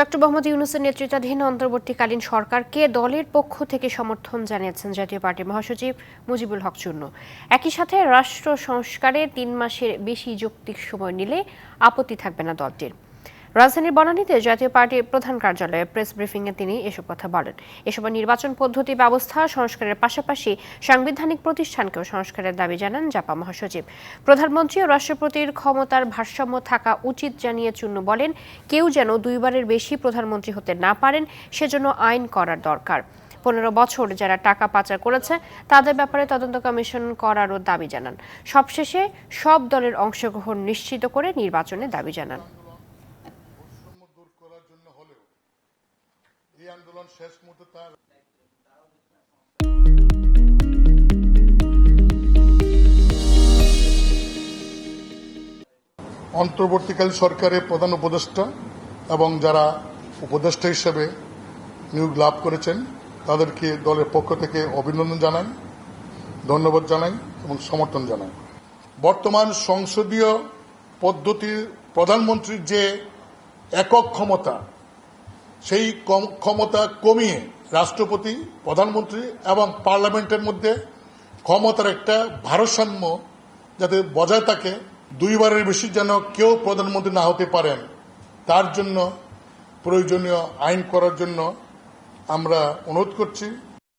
Doctor Mohammad ইউনূসের নেতৃত্বাধীন অন্তর্বর্তীকালীন সরকারকে দলের পক্ষ থেকে সমর্থন জানিয়েছেন জাতীয় পার্টির মহাসচিব মুজিবুল হক চুন্নু। একই সাথে রাষ্ট্র সংস্কারে ৩ মাসের বেশি যৌক্তিক সময় নিলে আপত্তি থাকবে না দলটির। রাজধানীর বনানীতে জাতীয় পার্টির প্রধান কার্যালয়ে প্রেস ব্রিফিংয়ে তিনি এসব কথা বলেন। এসব নির্বাচন পদ্ধতি ব্যবস্থা সংস্কারের পাশাপাশি সাংবিধানিক প্রতিষ্ঠানকেও সংস্কারের দাবি জানান জাপা মহাসচিব। প্রধানমন্ত্রী ও রাষ্ট্রপতির ক্ষমতার ভারসাম্য থাকা উচিত জানিয়ে চুন্নু বলেন, কেউ যেন 2 বারের বেশি প্রধানমন্ত্রী হতে না পারেন সেজন্য আইন করার দরকার। 15 বছর যারা টাকা পাচার করেছে তাদের ব্যাপারে তদন্ত কমিশন করারও দাবি জানান। সবশেষে সব দলের অংশগ্রহণ নিশ্চিত করে নির্বাচনের দাবি জানান। আন্দোলন শেষ মুহূর্তে তার অন্তর্বর্তীকালীন সরকারের প্রধান উপদেষ্টা এবং যারা উপদেষ্টা হিসেবে নিয়োগ লাভ করেছেন তাদেরকে দলের পক্ষ থেকে অভিনন্দন জানাই, ধন্যবাদ জানাই এবং সমর্থন জানাই। বর্তমান সংসদীয় পদ্ধতির প্রধানমন্ত্রীর যে একক ক্ষমতা, সেই ক্ষমতা কমিয়ে রাষ্ট্রপতি, প্রধানমন্ত্রী এবং পার্লামেন্টের মধ্যে ক্ষমতার একটা ভারসাম্য যাতে বজায় থাকে, 2 বারের বেশি যেন কেউ প্রধানমন্ত্রী না হতে পারেন, তার জন্য প্রয়োজনীয় আইন করার জন্য আমরা অনুরোধ করছি।